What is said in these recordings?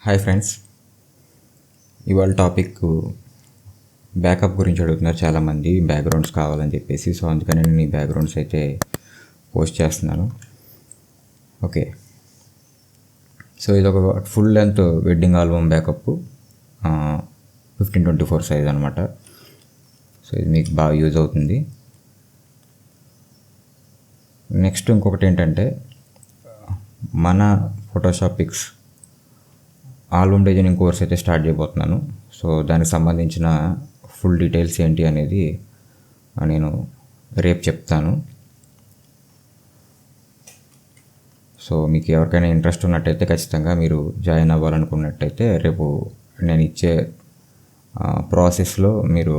Hi friends, ఇవాళ topic backup గురించి అడుగుతున్నారు చాలామంది. బ్యాక్గ్రౌండ్స్ కావాలని చెప్పేసి, సో అందుకని నేను ఈ బ్యాక్గ్రౌండ్స్ అయితే పోస్ట్ చేస్తున్నాను. ఓకే, సో ఇది ఒక full length wedding album backup 1524 size అనమాట. సో ఇది మీకు బాగా యూజ్ అవుతుంది. నెక్స్ట్ ఇంకొకటి ఏంటంటే, మన ఫోటోషాపిక్స్ ఆల్బమ్ డిజైనింగ్ కోర్స్ అయితే స్టార్ట్ చేయబోతున్నాను. సో దానికి సంబంధించిన ఫుల్ డీటెయిల్స్ ఏంటి అనేది నేను రేపు చెప్తాను. సో మీకు ఎవరికైనా ఇంట్రెస్ట్ ఉన్నట్టయితే ఖచ్చితంగా మీరు జాయిన్ అవ్వాలనుకున్నట్టయితే రేపు నేను ఇచ్చే ప్రాసెస్లో మీరు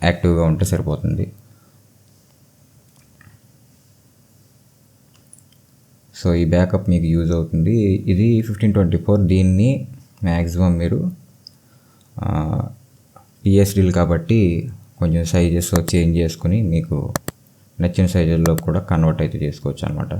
యాక్టివ్గా ఉంటే సరిపోతుంది. సో ఈ బ్యాకప్ మీకు యూజ్ అవుతుంది. ఇది 1524. దీన్ని మ్యాక్సిమం మీరు పిఎస్డీలు కాబట్టి కొంచెం సైజెస్ చేంజ్ చేసుకుని మీకు నచ్చిన సైజుల్లో కూడా కన్వర్ట్ అయితే చేసుకోవచ్చు అనమాట.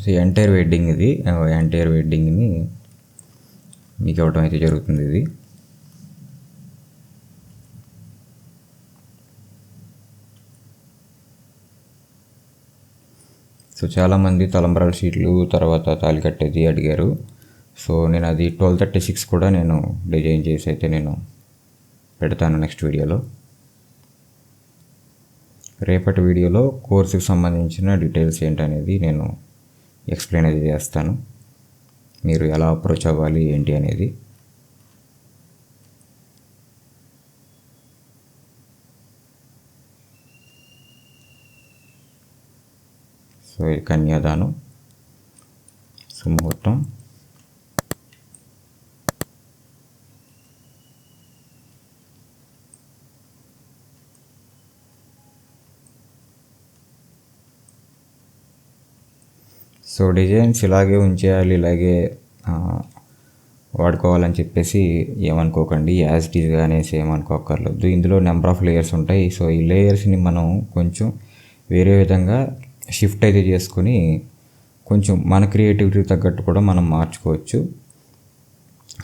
సో ఎంటైర్ వెడ్డింగ్, ఇది ఎంటైర్ వెడ్డింగ్ని మీకు ఇవ్వడం అయితే జరుగుతుంది. ఇది సో చాలామంది తలంబ్రాల షీట్లు తర్వాత తాళి కట్టేది అడిగారు. సో నేను అది 1236 కూడా నేను డిజైన్ చేసి అయితే నేను పెడతాను నెక్స్ట్ వీడియోలో. రేపటి వీడియోలో కోర్సుకి సంబంధించిన డీటెయిల్స్ ఏంటనేది నేను ఎక్స్ప్లెయిన్ అయితే చేస్తాను. మీరు ఎలా అప్రోచ్ అవ్వాలి ఏంటి అనేది. సో ఇది కన్యాదానం, సుముహూర్తం, సో డిజైన్స్ ఇలాగే ఉంచేయాలి, ఇలాగే వాడుకోవాలని చెప్పేసి ఏమనుకోకండి. యాజ్ ఇట్ ఈజ్గా అనేసి ఏమనుకోకర్లేదు. ఇందులో నెంబర్ ఆఫ్ లేయర్స్ ఉంటాయి. సో ఈ లేయర్స్ని మనం కొంచెం వేరే విధంగా షిఫ్ట్ అయితే చేసుకుని కొంచెం మన క్రియేటివిటీ తగ్గట్టు కూడా మనం మార్చుకోవచ్చు.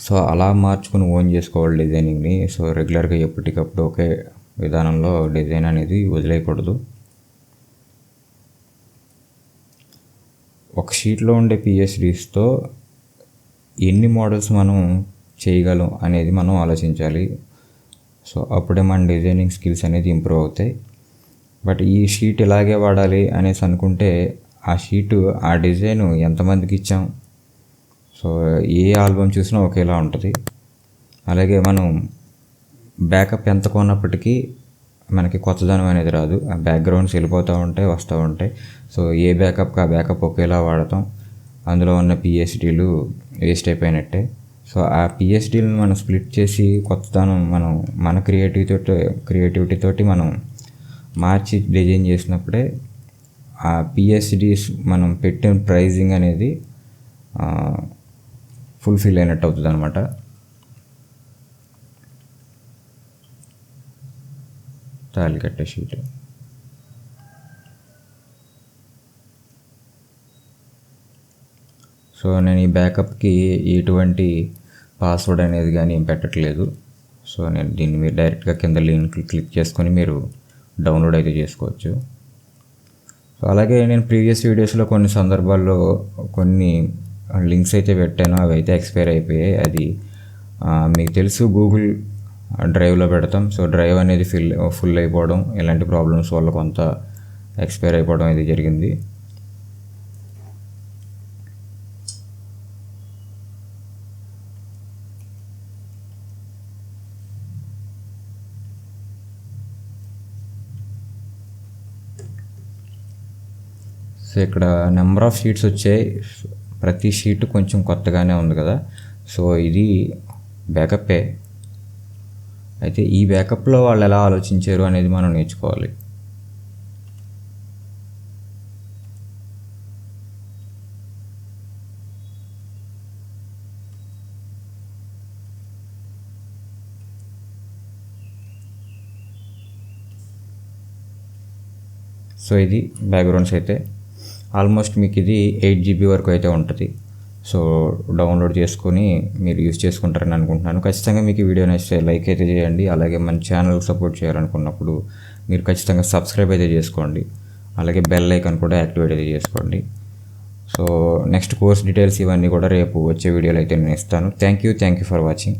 సో అలా మార్చుకుని ఓన్ చేసుకోవాలి డిజైనింగ్ని. సో రెగ్యులర్గా ఎప్పటికప్పుడు ఒకే విధానంలో డిజైన్ అనేది వదిలేయకూడదు. ఒక షీట్లో ఉండే పిఎస్డీస్తో ఎన్ని మోడల్స్ మనం చేయగలం అనేది మనం ఆలోచించాలి. సో అప్పుడే మన డిజైనింగ్ స్కిల్స్ అనేది ఇంప్రూవ్ అవుతాయి. బట్ ఈ షీట్ ఇలాగే వాడాలి అనేసి అనుకుంటే ఆ షీటు ఆ డిజైన్ ఎంతమందికి ఇచ్చాం, సో ఏ ఆల్బమ్ చూసినా ఒకేలా ఉంటుంది. అలాగే మనం బ్యాకప్ ఎంత కొన్నప్పటికీ మనకి కొత్తదనం అనేది రాదు. ఆ బ్యాక్గ్రౌండ్స్ వెళ్ళిపోతూ ఉంటాయి, వస్తూ ఉంటాయి. సో ఏ బ్యాకప్కి ఆ బ్యాకప్ ఒకేలా వాడతాం. అందులో ఉన్న పిఎస్డీలు వేస్ట్ అయిపోయినట్టే. సో ఆ పిఎస్డీలను మనం స్ప్లిట్ చేసి కొత్తదనం మనం మన క్రియేటివిటీతోటి మనం మార్చి డిజైన్ చేసినప్పుడే ఆ పిఎస్డీస్ మనం పెట్టిన ప్రైజింగ్ అనేది ఫుల్ఫిల్ అయినట్టు అవుతుంది అనమాట. తాళి కట్టే షీట్. సో నేను ఈ బ్యాకప్కి ఎటువంటి పాస్వర్డ్ అనేది కానీ ఏం పెట్టట్లేదు. సో నేను దీన్ని మీరు డైరెక్ట్గా కింద లింక్ క్లిక్ చేసుకొని మీరు డౌన్లోడ్ అయితే చేసుకోవచ్చు. సో అలాగే నేను ప్రీవియస్ వీడియోస్లో కొన్ని సందర్భాల్లో కొన్ని లింక్స్ అయితే పెట్టాను, అవి అయితే ఎక్స్పైర్ అయిపోయాయి. అది మీకు తెలుసు, గూగుల్ డ్రైవ్లో పెడతాం. సో డ్రైవ్ అనేది ఫుల్ అయిపోవడం, ఇలాంటి ప్రాబ్లమ్స్ వల్ల కొంత ఎక్స్పైర్ అయిపోవడం అయితే జరిగింది. సో ఇక్కడ నెంబర్ ఆఫ్ షీట్స్ వచ్చాయి. ప్రతి షీట్ కొంచెం కొత్తగానే ఉంది కదా. సో ఇది బ్యాకప్పే. అయితే ఈ బ్యాకప్లో వాళ్ళు ఎలా ఆలోచించారు అనేది మనం నేర్చుకోవాలి. సో ఇది బ్యాక్గ్రౌండ్స్ అయితే ఆల్మోస్ట్ మీకు ఇది 8 GB వరకు అయితే ఉంటుంది. సో డౌన్లోడ్ చేసుకొని మీరు యూస్ చేసుకుంటారని అనుకుంటున్నాను. ఖచ్చితంగా మీకు ఈ వీడియో నచ్చితే లైక్ అయితే చేయండి. అలాగే మన ఛానల్ సపోర్ట్ చేయాలనుకున్నప్పుడు మీరు ఖచ్చితంగా సబ్స్క్రైబ్ అయితే చేసుకోండి. అలాగే బెల్ ఐకాన్ కూడా యాక్టివేట్ అయితే చేసుకోండి. సో నెక్స్ట్ కోర్స్ డీటెయిల్స్ ఇవన్నీ కూడా రేపు వచ్చే వీడియోలో అయితే నేను ఇస్తాను. Thank you for watching.